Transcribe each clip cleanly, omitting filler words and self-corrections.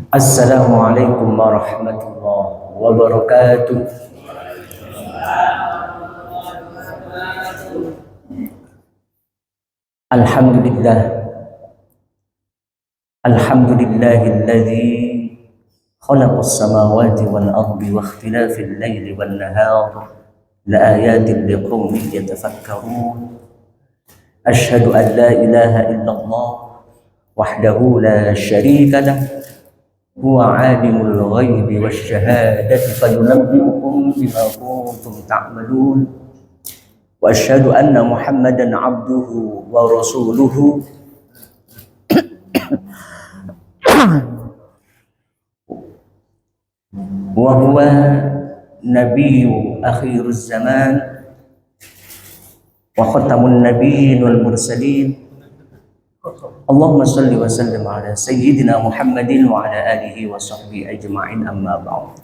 Assalamualaikum warahmatullahi wabarakatuh. Alhamdulillah. Alhamdulillahilladzi khalaqas samawati wal ardi wa ikhtilafil laili wan nahar la ayatin liqaumin yatafakkarun. Asyhadu an la ilaha illallah wahdahu la syarika lah. Huwa alimul ghaibi wasyahadati fayunabbi'ukum bima kuntum ta'malun. Wa asyhadu anna Muhammadan 'abduhu wa rasuluhu wa huwa nabiyyu akhiruz zaman wa khatamun nabiyyin wal mursalin. Allahumma salli wa sallim ala sayyidina Muhammadin wa ala alihi wa sahbihi ajma'in, amma ba'd.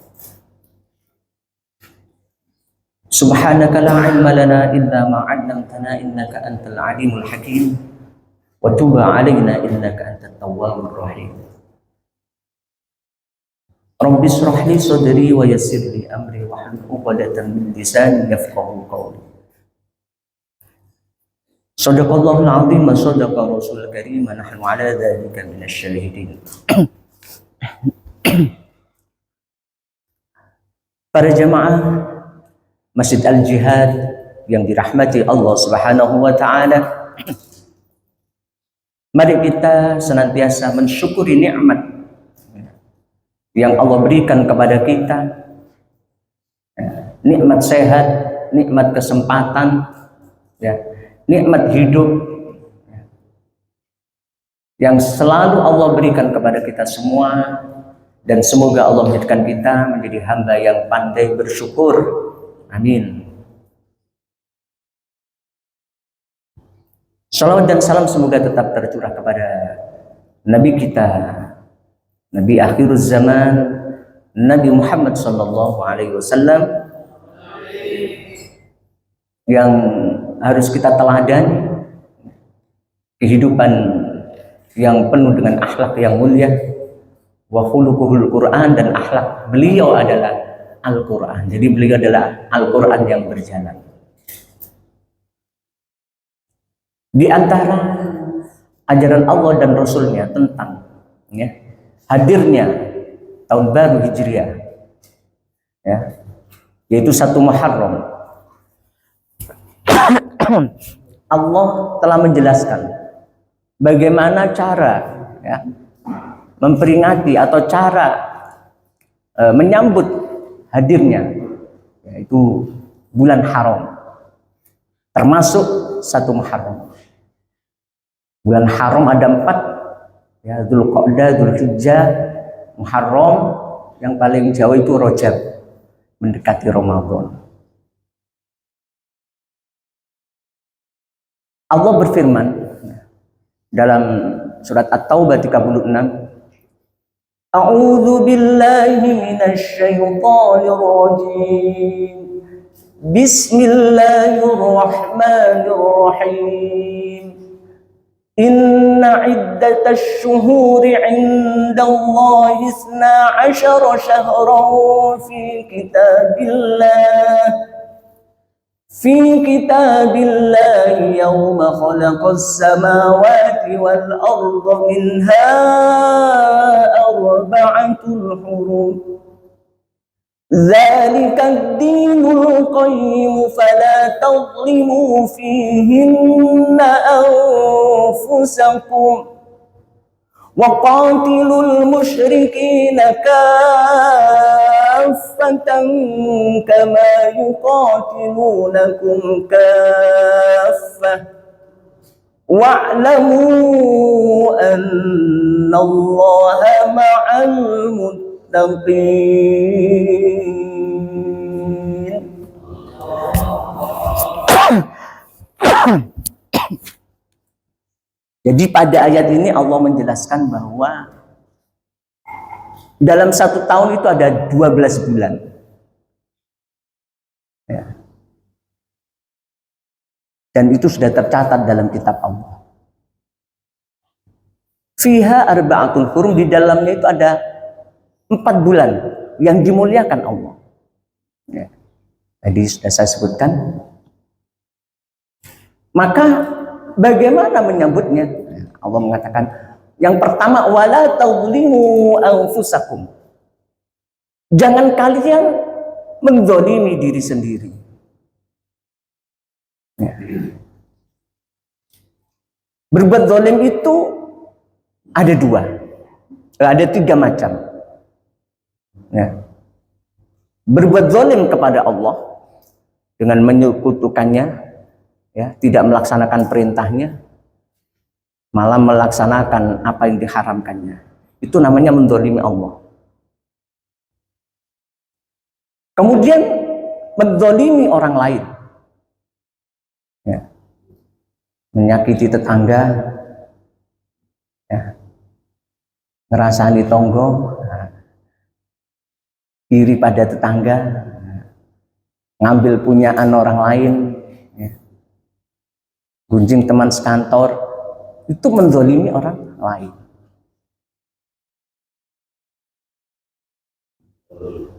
Subhanaka la ilma lana illa ma 'allamtana innaka antal alimul hakim wa tub 'alaina innaka antat tawwabur rahim. Rabbi shrah li sadri wa yassir li amri wahlul 'uqdatam min lisani yafqahu qawli. Shadaqallahul 'azim wa shadaqa rasulul karim wa nahnu 'ala dzalika minasy syahidin. Para jamaah Masjid Al-Jihad yang dirahmati Allah Subhanahu wa taala, mari kita senantiasa mensyukuri nikmat yang Allah berikan kepada kita. Nikmat sehat, nikmat kesempatan, ya, nikmat hidup yang selalu Allah berikan kepada kita semua, dan semoga Allah menjadikan kita menjadi hamba yang pandai bersyukur. Amin. Salawat dan salam semoga tetap tercurah kepada Nabi kita, Nabi akhiruz zaman, Nabi Muhammad sallallahu alaihi wasallam, yang harus kita teladani kehidupan yang penuh dengan akhlak yang mulia. Wa khuluquhul Quran, dan akhlak beliau adalah Al-Quran. Jadi beliau adalah Al-Quran yang berjalan. Di antara ajaran Allah dan Rasulnya tentang, ya, hadirnya tahun baru Hijriah, ya, yaitu 1 Muharram, Allah telah menjelaskan bagaimana cara, ya, memperingati atau cara menyambut hadirnya, yaitu bulan haram, termasuk 1 Muharram. Bulan haram ada 4, ya, Dzulqa'dah, Dzulhijjah, Muharram, yang paling jauh itu Rajab, mendekati Ramadan. Allah berfirman dalam surat At-Taubah 36, A'udzu billahi minasy syaithanir rajim. Bismillahirrahmanirrahim. Inna iddatasy syuhuri 'indallahi 12 syahran fi kitabillahi yawma khalaqas samawati wal arda minha arba'atul hurum. Dzalikad dinul qayyim fala tadhlimu fihinna anfusakum wa qatilul musyrikina kaffatan kama yuqatilunakum kaffah wa'lamu anna Allaha ma'al muttaqin. Jadi pada ayat ini Allah menjelaskan bahwa dalam 1 tahun itu ada 12 bulan. Ya. Dan itu sudah tercatat dalam kitab Allah. Fiha arba'atul hurum, di dalamnya itu ada 4 bulan yang dimuliakan Allah. Ya. Tadi sudah saya sebutkan. Maka bagaimana menyambutnya? Allah mengatakan, yang pertama, wala taulimu anfusakum. Jangan kalian menzalimi diri sendiri. Ya. Berbuat zalim itu ada 2, ada 3 macam. Ya. Berbuat zalim kepada Allah dengan menyekutukannya, ya, tidak melaksanakan perintahnya, malah melaksanakan apa yang diharamkannya. Itu namanya menzalimi Allah. Kemudian menzalimi orang lain, ya. Menyakiti tetangga, ya. Ngerasani tonggo, iri pada tetangga, ngambil punyaan orang lain, ya. Gunjing teman sekantor, itu menzalimi orang lain.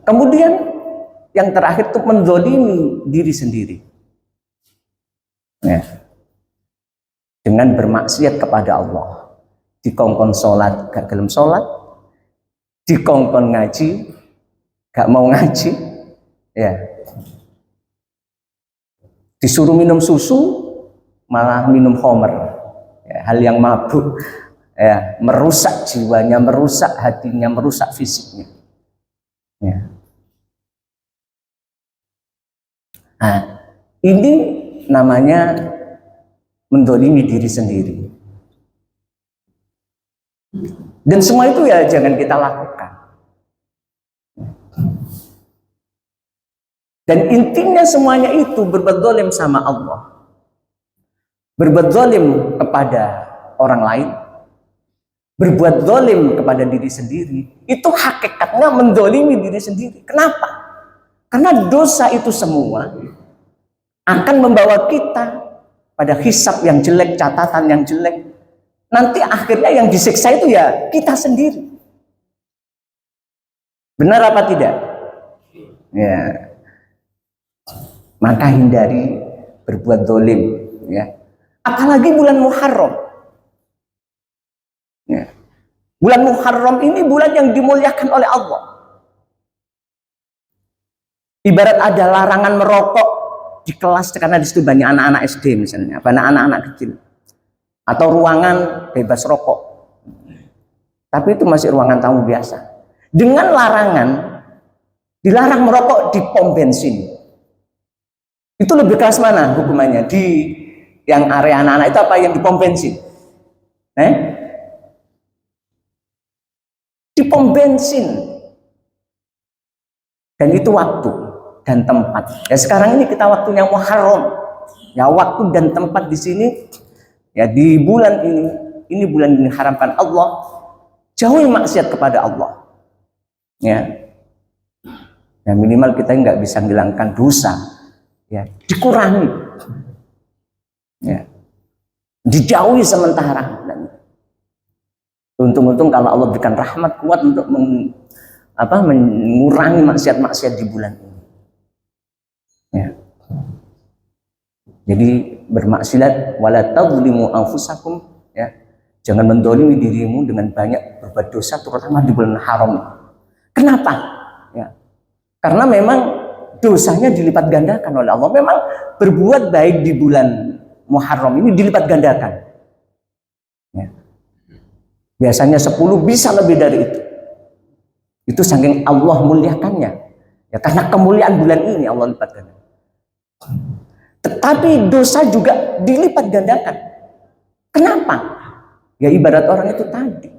Kemudian yang terakhir itu menzalimi diri sendiri, ya. Dengan bermaksiat kepada Allah. Dikongkon sholat gak gelem sholat, dikongkon ngaji gak mau ngaji, ya. Disuruh minum susu malah minum khamr, ya, hal yang mabuk, ya, merusak jiwanya, merusak hatinya, merusak fisiknya, ya. Nah, ini namanya menzalimi diri sendiri. Dan semua itu ya jangan kita lakukan. Dan intinya semuanya itu berbuat zalim sama Allah, berbuat zalim kepada orang lain, berbuat zalim kepada diri sendiri. Itu hakikatnya menzalimi diri sendiri. Kenapa? Karena dosa itu semua akan membawa kita pada hisab yang jelek, catatan yang jelek. Nanti akhirnya yang disiksa itu ya kita sendiri. Benar apa tidak? Ya. Maka hindari berbuat zalim, ya. Apalagi bulan Muharram. Ya. Bulan Muharram ini bulan yang dimuliakan oleh Allah. Ibarat ada larangan merokok di kelas karena di situ banyak anak-anak SD misalnya, banyak anak-anak kecil, atau ruangan bebas rokok, tapi itu masih ruangan tamu biasa. Dengan larangan, dilarang merokok di pom bensin, itu lebih keras mana hukumannya? Di yang area anak-anak itu apa yang di pom bensin? Di pom bensin. Dan itu waktu dan tempat. Ya sekarang ini kita waktunya Muharram. Ya waktu dan tempat di sini, ya di bulan ini bulan yang diharamkan Allah. Jauhi maksiat kepada Allah. Ya. Ya minimal kita nggak bisa menghilangkan dosa. Ya, dikurangi. Ya. Dijauhi sementara. Untung-untung kalau Allah berikan rahmat kuat untuk mengurangi maksiat-maksiat di bulan ini. Ya. Jadi bermaksiat, wala tadzlimu anfusakum, ya. Jangan mendolimi dirimu dengan banyak berbuat dosa, terutama di bulan haram. Kenapa? Ya. Karena memang dosanya dilipat gandakan oleh Allah. Memang berbuat baik di bulan Muharram ini dilipat gandakan. Ya. Biasanya 10, bisa lebih dari itu. Itu saking Allah muliakannya. Ya, karena kemuliaan bulan ini Allah lipat gandakan. Tetapi dosa juga dilipat gandakan. Kenapa? Ya ibarat orang itu tadi.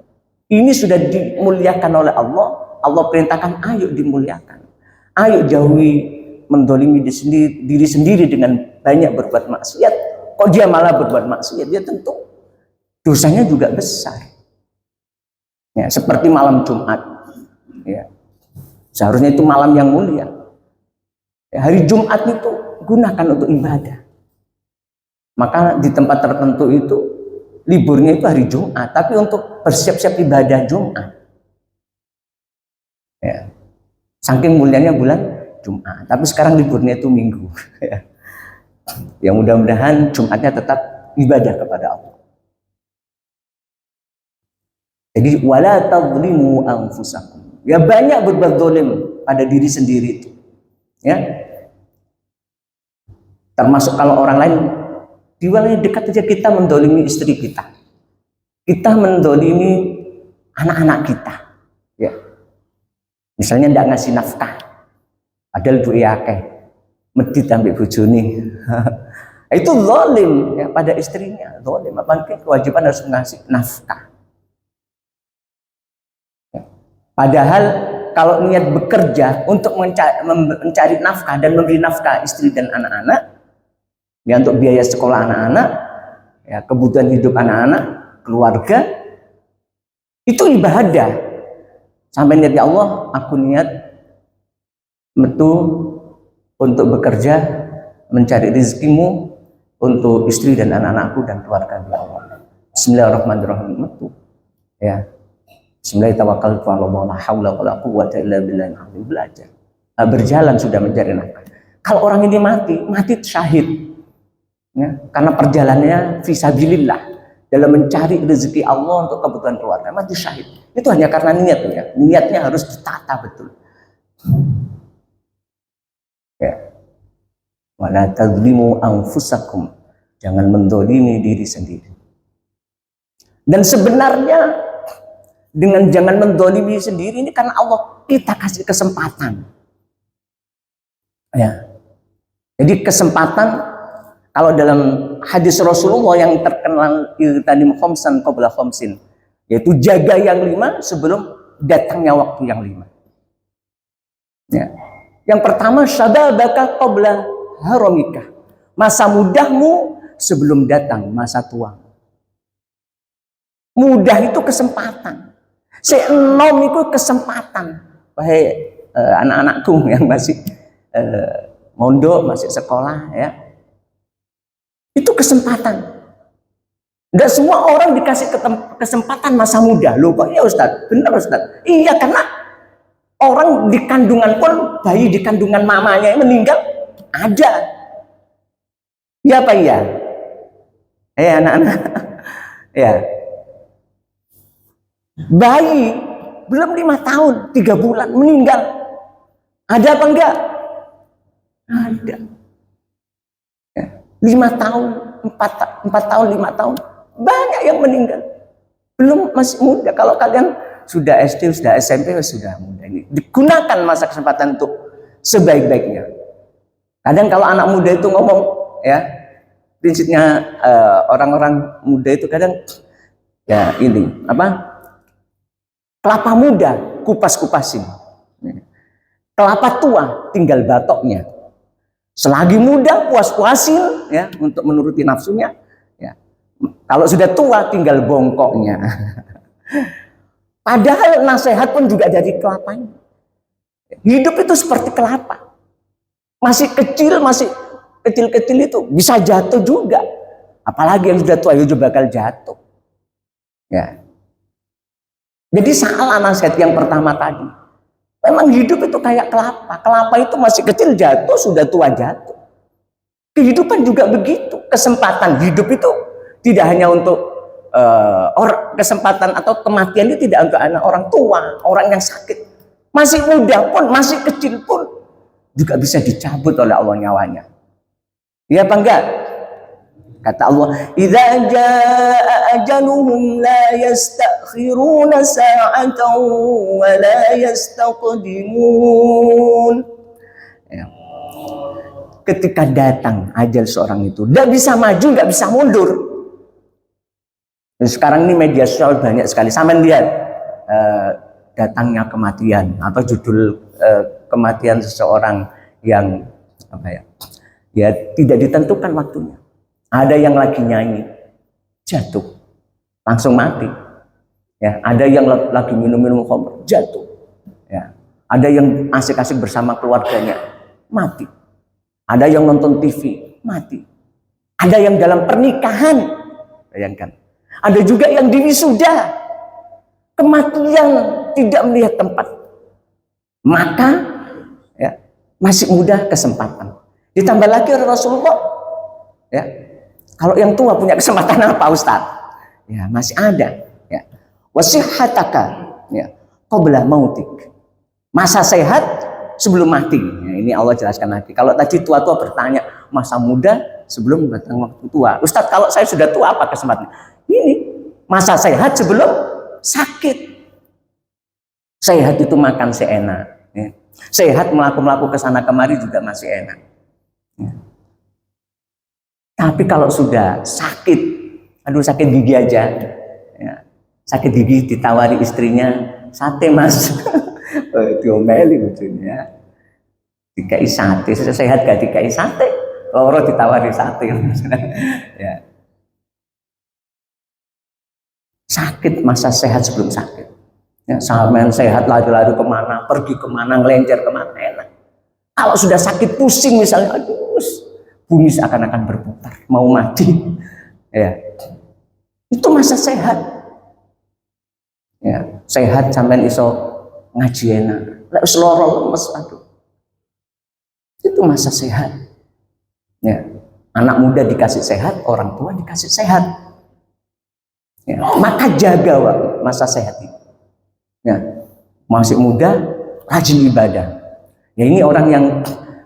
Ini sudah dimuliakan oleh Allah. Allah perintahkan ayo dimuliakan. Ayo jauhi mendolimi diri sendiri dengan banyak berbuat maksiat. Kok dia malah berbuat maksiat? Dia tentu dosanya juga besar. Ya, seperti malam Jumat. Ya. Seharusnya itu malam yang mulia. Ya, hari Jumat itu gunakan untuk ibadah. Maka di tempat tertentu itu liburnya itu hari Jumat, tapi untuk bersiap-siap ibadah Jumat. Ya. Saking mulianya bulan Jumat, tapi sekarang liburnya itu Minggu. Ya mudah-mudahan Jumatnya tetap ibadah kepada Allah. Jadi wala tadzlimu anfusakum. Ya banyak berbuat zalim pada diri sendiri itu. Ya. Termasuk kalau orang lain di wilayah dekat saja kita mendolimi istri kita. Kita mendolimi anak-anak kita. Ya. Misalnya tidak ngasih nafkah. Padahal duwe akeh. Medit ambek bojone. Itu zalim ya pada istrinya, zalim. Apalagi kewajiban harus ngasih nafkah. Ya. Padahal kalau niat bekerja untuk mencari nafkah dan memberi nafkah istri dan anak-anak, ya untuk biaya sekolah anak-anak, ya kebutuhan hidup anak-anak, keluarga, itu ibadah. Sampai niat, ya Allah, aku niat metu untuk bekerja, mencari rezekimu untuk istri dan anak-anakku dan keluarga, ya Allah. Bismillahirrahmanirrahim. Metu. Ya. Bismillahirrahmanirrahim. La haula wala quwwata illa billah. Belajar. Berjalan sudah mencari nafkah. Kalau orang ini mati syahid. Ya, karena perjalanannya fisabilillah dalam mencari rezeki Allah untuk kebutuhan keluarga, mati syahid. Itu hanya karena niat ya. Niatnya harus ditata betul. Ya. Wala tadzlimu anfusakum. Jangan mendolimi diri sendiri. Dan sebenarnya dengan jangan mendolimi sendiri ini karena Allah kita kasih kesempatan. Ya. Jadi kesempatan, kalau dalam hadis Rasulullah yang terkenal irtanim khamsan qabla khamsin, yaitu jaga yang 5 sebelum datangnya waktu yang 5. Ya. Yang pertama, syababaka qabla haramika. Masa mudahmu sebelum datang masa tua. Mudah itu kesempatan. Seenom itu kesempatan. Wahai anak-anakku yang masih mondok, masih sekolah ya. Itu kesempatan. Tidak semua orang dikasih kesempatan masa muda. Loh kok iya Ustaz? Benar Ustaz? Iya, karena orang di kandungan pun, bayi di kandungan mamanya meninggal ada. Ya apa iya? Anak-anak. Ya. Bayi belum 5 tahun, 3 bulan meninggal. Ada apa enggak? Ada. 5 tahun, 4 tahun, 5 tahun, banyak yang meninggal. Belum, masih muda. Kalau kalian sudah SD, sudah SMP, sudah muda. Ini digunakan masa kesempatan untuk sebaik-baiknya. Kadang kalau anak muda itu ngomong, ya, prinsipnya orang-orang muda itu kadang, ya ini, apa? Kelapa muda, kupas-kupasin. Kelapa tua, tinggal batoknya. Selagi muda puas-puasin ya untuk menuruti nafsunya ya. Kalau sudah tua tinggal bongkoknya. Padahal nasihat pun juga dari kelapanya. Hidup itu seperti kelapa. Masih kecil itu bisa jatuh juga. Apalagi yang sudah tua itu bakal jatuh. Ya. Jadi salah nasihat yang pertama tadi. Memang hidup itu kayak kelapa. Kelapa itu masih kecil jatuh, sudah tua jatuh. Kehidupan juga begitu. Kesempatan hidup itu tidak hanya untuk kesempatan atau kematian itu tidak untuk anak orang tua, orang yang sakit. Masih muda pun, masih kecil pun juga bisa dicabut oleh Allah nyawanya. Iya apa enggak? Kata Allah, "Idza jaa ajaluhum la yastakhiruna sa'atan wa la yastaqdimun." Ya. Ketika datang ajal seorang itu, tidak bisa maju, tidak bisa mundur. Dan sekarang ini media sosial banyak sekali. Sampai lihat datangnya kematian atau judul kematian seseorang yang apa ya? Ya tidak ditentukan waktunya. Ada yang lagi nyanyi, jatuh, langsung mati. Ya, ada yang lagi minum-minum khamr, jatuh. Ya, ada yang asik-asik bersama keluarganya, mati. Ada yang nonton TV, mati. Ada yang dalam pernikahan, bayangkan. Ada juga yang di wisuda, kematian tidak melihat tempat. Maka ya, masih muda kesempatan. Ditambah lagi oleh Rasulullah, ya, kalau yang tua punya kesempatan apa Ustaz? Ya, masih ada. Ya. Wasihhataka, ya, qabla mautik. Masa sehat sebelum mati. Ya, ini Allah jelaskan lagi. Kalau tadi tua-tua bertanya masa muda sebelum datang waktu tua. Ustaz, kalau saya sudah tua apa kesempatan? Ini masa sehat sebelum sakit. Sehat itu makan seenak. Ya. Sehat melaku-melaku ke sana kemari juga masih enak. Ya. Tapi kalau sudah sakit, aduh sakit gigi aja, ya. Sakit gigi ditawari istrinya sate mas, diomeli ujungnya, dikai sate, sehat gak dikai sate, loro ditawari sate, ya. Sakit masa sehat sebelum sakit, ya, sampean sehat lari-lari kemana, pergi kemana, ngelencer kemana enak. Kalau sudah sakit pusing misalnya, aduh, bumi seakan-akan berputar, mau mati, ya. Itu masa sehat, ya. Sehat sampai iso ngaji enak, lek wis lara lemes, aduh. Itu masa sehat, ya. Anak muda dikasih sehat, orang tua dikasih sehat, ya. Maka jaga masa sehat itu, ya. Masih muda, rajin ibadah. Ya ini orang yang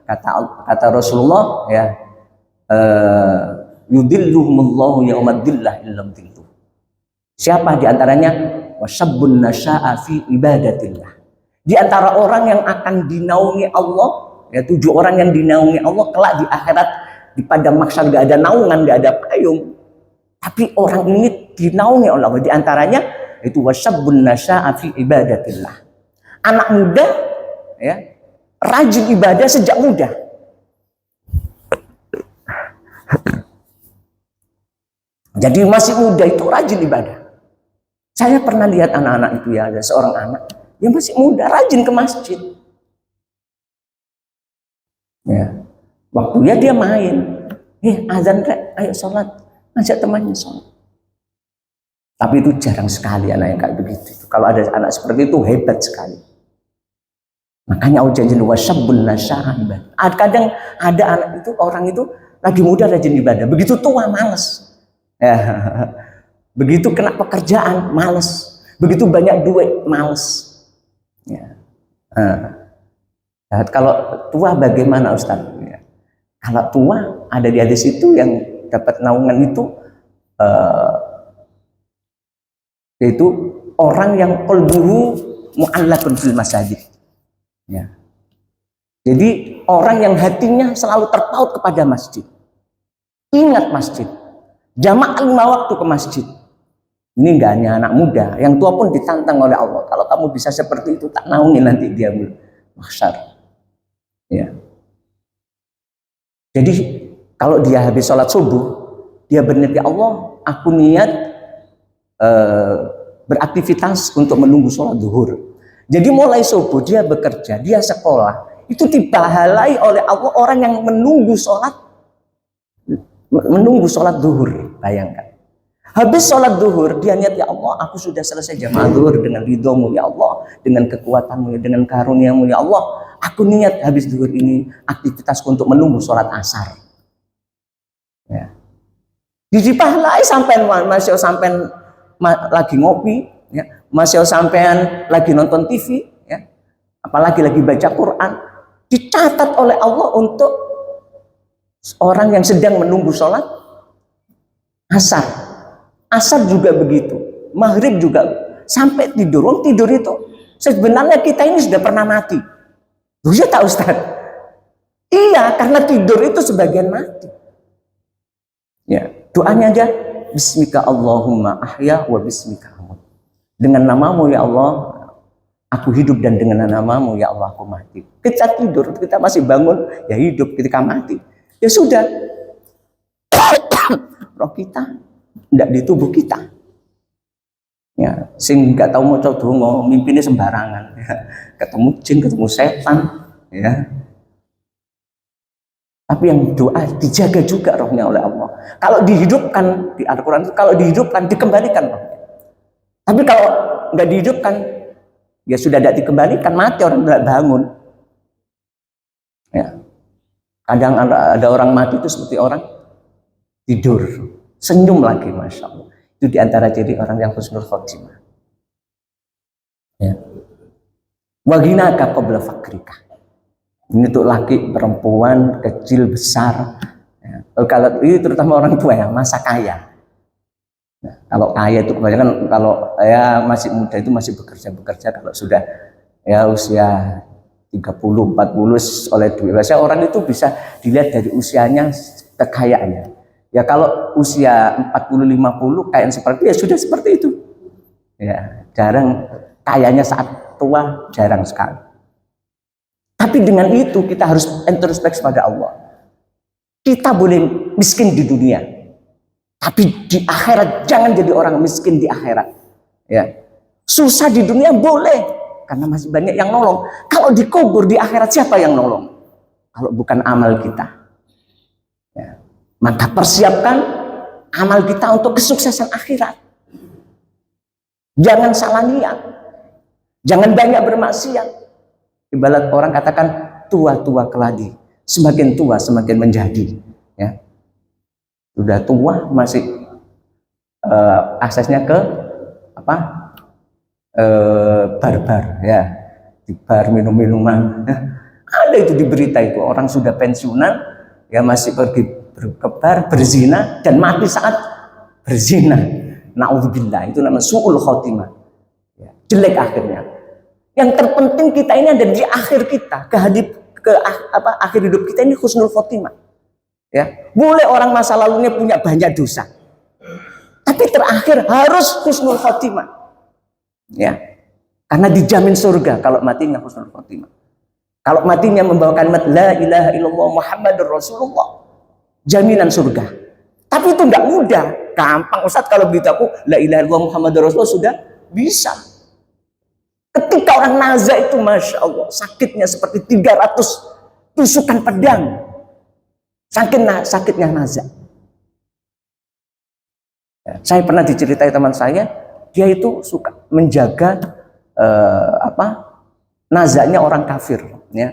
kata Rasulullah, ya, yudilluhumullahu yaumadillah illam dilluh. Siapa diantaranya? Wasabbun nasya'a fi ibadatillah. Di antara orang yang akan dinaungi Allah, ya 7 orang yang dinaungi Allah kelak di akhirat, di padang mahsyar gak ada naungan, gak ada payung. Tapi orang ini dinaungi oleh Allah. Di antaranya itu wasabbun nasya'a fi ibadatillah. Anak muda, ya, rajin ibadah sejak muda. Jadi masih muda itu rajin ibadah. Saya pernah lihat anak-anak itu, ya, ada seorang anak yang masih muda rajin ke masjid. Ya. Waktunya dia main. Azan Rek, ayo sholat. Ngajak temannya sholat. Tapi itu jarang sekali anak yang kayak begitu. Kalau ada anak seperti itu hebat sekali. Makanya Allah janji wasabbun nasya'a. Kadang ada anak itu, orang itu lagi muda rajin ibadah, begitu tua males. Ya. Begitu kena pekerjaan males, begitu banyak duit males. Ya. Nah, kalau tua bagaimana Ustaz? Ya. Kalau tua ada di hadis itu yang dapat naungan itu, yaitu orang yang qalbuhu mu'allaqun fil masajid. Ya. Jadi orang yang hatinya selalu terpaut kepada masjid, ingat masjid, jamaah 5 waktu ke masjid. Ini enggak hanya anak muda, yang tua pun ditantang oleh Allah. Kalau kamu bisa seperti itu, tak naungi nanti dia mahsyar. Ya. Jadi kalau dia habis sholat subuh, dia berniat, ya Allah, aku niat beraktivitas untuk menunggu sholat zuhur. Jadi mulai subuh dia bekerja, dia sekolah, itu dipahalai oleh Allah orang yang menunggu sholat zuhur. Bayangkan. Habis sholat zuhur, dia niat, ya Allah, aku sudah selesai jamaah zuhur dengan ridhomu, ya Allah, dengan kekuatanmu, dengan karuniamu, ya Allah, aku niat habis zuhur ini aktivitasku untuk menunggu sholat asar. Ya. Dipahalai sampai masih sampai lagi ngopi, ya, masih sampai lagi nonton TV, ya, apalagi lagi baca Quran, dicatat oleh Allah untuk orang yang sedang menunggu sholat asar. Asar juga begitu, maghrib juga, sampai tidur. Tidur itu sebenarnya kita ini sudah pernah mati. Bisa tak Ustaz? Iya, karena tidur itu sebagian mati. Ya, doanya aja, Bismika Allahumma ahya wa bismika amut. Dengan namamu ya Allah, aku hidup, dan dengan namamu ya Allah aku mati. Kita tidur, kita masih bangun, ya hidup. Ketika mati, ya sudah. Roh kita tidak di tubuh kita, ya, sing nggak tahu mau coba mimpinya sembarangan, ya. Ketemu jin, ketemu setan, ya. Tapi yang doa dijaga juga rohnya oleh Allah. Kalau dihidupkan di Al-Quran, kalau dihidupkan dikembalikan rohnya. Tapi kalau nggak dihidupkan, Ya sudah tidak dikembalikan, mati orang tidak bangun. Ya. Kadang ada orang mati itu seperti orang tidur, senyum lagi, masya Allah. Itu diantara ciri orang yang husnul khotimah. Ya. Waginaka qabla fakrika. Ini untuk laki, perempuan, kecil, besar. Ya. Kalau ini terutama orang tua ya, masa kaya. Nah, kalau kaya itu kebanyakan kalau ya masih muda itu masih bekerja. Kalau sudah ya usia 30, 40 oleh duit. Biasanya orang itu bisa dilihat dari usianya, kekayaannya. Ya kalau usia 40, 50 kayak seperti ya sudah seperti itu. Ya, jarang kayanya saat tua, jarang sekali. Tapi dengan itu kita harus introspeksi pada Allah. Kita boleh miskin di dunia, tapi di akhirat jangan jadi orang miskin di akhirat. Ya. Susah di dunia boleh, karena masih banyak yang nolong. Kalau dikubur di akhirat siapa yang nolong? Kalau bukan amal kita. Ya. Maka persiapkan amal kita untuk kesuksesan akhirat. Jangan salah niat. Jangan banyak bermaksiat. Ibarat orang katakan tua-tua keladi. Semakin tua semakin menjadi. Ya. Sudah tua masih aksesnya ke apa? Bar-bar ya, di bar minum-minuman. Ada itu di berita itu orang sudah pensiunan ya masih pergi ke bar berzina dan mati saat berzina. Naudzubillah, itu namanya su'ul khotimah. Ya, jelek akhirnya. Yang terpenting kita ini ada di akhir kita, akhir hidup kita ini husnul khotimah. Ya, boleh orang masa lalunya punya banyak dosa, tapi terakhir harus husnul khotimah. Ya, karena dijamin surga kalau matinya husnul khotimah. Kalau matinya membawa kalimat la ilaha illallah Muhammadur Rasulullah, jaminan surga. Tapi itu enggak mudah, gampang Ustaz kalau beritahu la ilaha illallah Muhammadur Rasulullah sudah bisa. Ketika orang naza itu masya Allah sakitnya seperti 300 tusukan pedang, sakitnya naza. Ya, saya pernah diceritai teman saya, dia itu suka menjaga nazanya orang kafir, ya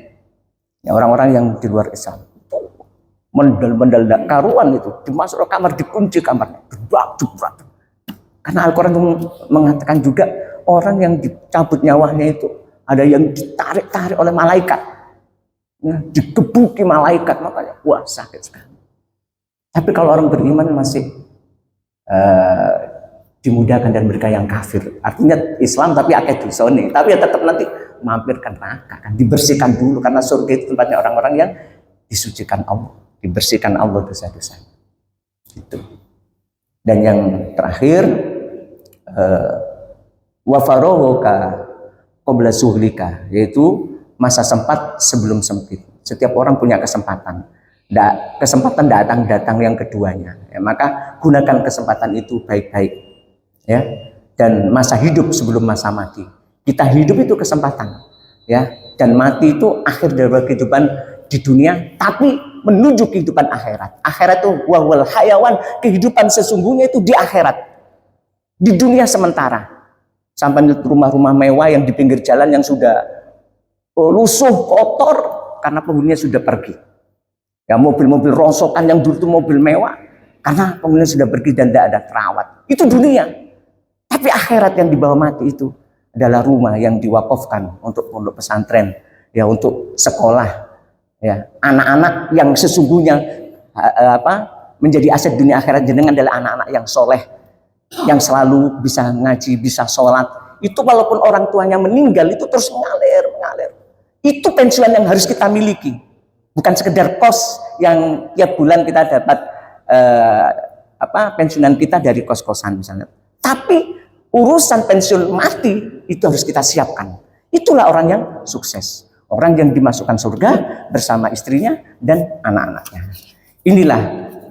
orang-orang yang di luar Islam. Mendal karuan itu, dimasuk ke kamar, dikunci kamarnya, berat. Karena Al-Quran mengatakan juga orang yang dicabut nyawanya itu ada yang ditarik oleh malaikat, ya, digebuki malaikat, makanya wah sakit sekali. Tapi kalau orang beriman masih dimudahkan dan mereka yang kafir, artinya Islam tapi akeh dosane, tapi ya tetap nanti mampir ke neraka, kan dibersihkan dulu karena surga itu tempatnya orang-orang yang disucikan Allah, dibersihkan Allah dosa-dosanya. Itu. Dan yang terakhir wa faraghuka qabla suhlika, yaitu masa sempat sebelum sempit. Setiap orang punya kesempatan. Kesempatan datang yang keduanya. Ya, maka gunakan kesempatan itu baik-baik. Ya. Dan masa hidup sebelum masa mati. Kita hidup itu kesempatan. Ya. Dan mati itu akhir dari kehidupan di dunia, tapi menuju kehidupan akhirat. Akhirat itu wahwal hayawan, kehidupan sesungguhnya itu di akhirat. Di dunia sementara. Sampai rumah-rumah mewah yang di pinggir jalan yang sudah lusuh, kotor karena penghuninya sudah pergi. Ya, mobil-mobil rongsokan yang dulu itu mobil mewah karena penghuninya sudah pergi dan tidak ada perawat. Itu dunia. Tapi akhirat yang dibawa mati itu adalah rumah yang diwakafkan untuk pondok pesantren, ya untuk sekolah, ya anak-anak yang sesungguhnya menjadi aset dunia akhirat jenengan adalah anak-anak yang soleh, yang selalu bisa ngaji, bisa sholat. Itu walaupun orang tuanya meninggal itu terus mengalir. Itu pensiunan yang harus kita miliki, bukan sekedar kos yang tiap bulan kita dapat pensiunan kita dari kos-kosan misalnya. Tapi urusan pensiun mati itu harus kita siapkan. Itulah orang yang sukses, orang yang dimasukkan surga bersama istrinya dan anak-anaknya. Inilah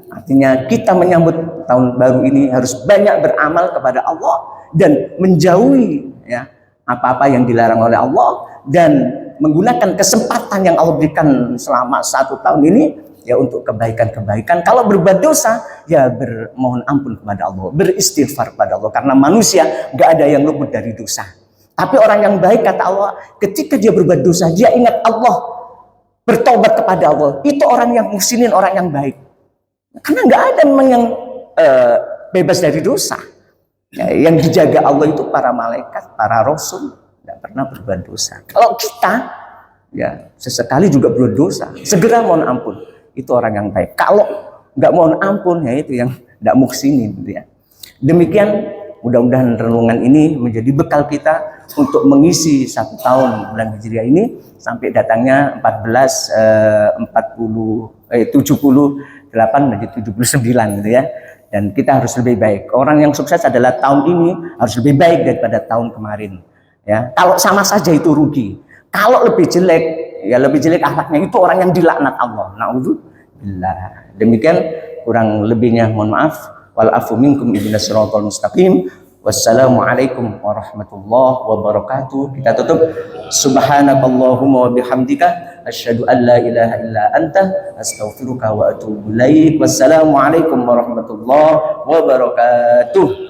artinya kita menyambut tahun baru ini harus banyak beramal kepada Allah dan menjauhi ya apa-apa yang dilarang oleh Allah dan menggunakan kesempatan yang Allah berikan selama 1 tahun ini ya untuk kebaikan-kebaikan. Kalau berbuat dosa ya bermohon ampun kepada Allah, beristighfar kepada Allah karena manusia nggak ada yang luput dari dosa. Tapi orang yang baik, kata Allah, ketika dia berbuat dosa, dia ingat Allah, bertobat kepada Allah. Itu orang yang muhsinin, orang yang baik. Karena nggak ada memang yang bebas dari dosa. Ya, yang dijaga Allah itu para malaikat, para rasul, nggak pernah berbuat dosa. Kalau kita, ya sesekali juga berbuat dosa, segera mohon ampun. Itu orang yang baik. Kalau nggak mohon ampun, ya itu yang nggak muhsinin. Gitu ya. Demikian, mudah-mudahan renungan ini menjadi bekal kita untuk mengisi 1 tahun bulan Hijriah ini sampai datangnya 78 menjadi 79 gitu ya. Dan kita harus lebih baik. Orang yang sukses adalah tahun ini harus lebih baik daripada tahun kemarin. Ya, kalau sama saja itu rugi. Kalau lebih jelek, ya lebih jelek akhlaknya, itu orang yang dilaknat Allah. Na'udzubillah. Demikian kurang lebihnya mohon maaf. Wal afu minkum ihdinas siratal mustaqim. Wassalamualaikum warahmatullahi wabarakatuh. Kita tutup. Subhanakallahumma wa bihamdika asyhadu an la ilaha illa anta astaghfiruka wa atubu ilaik. Wassalamualaikum warahmatullahi wabarakatuh.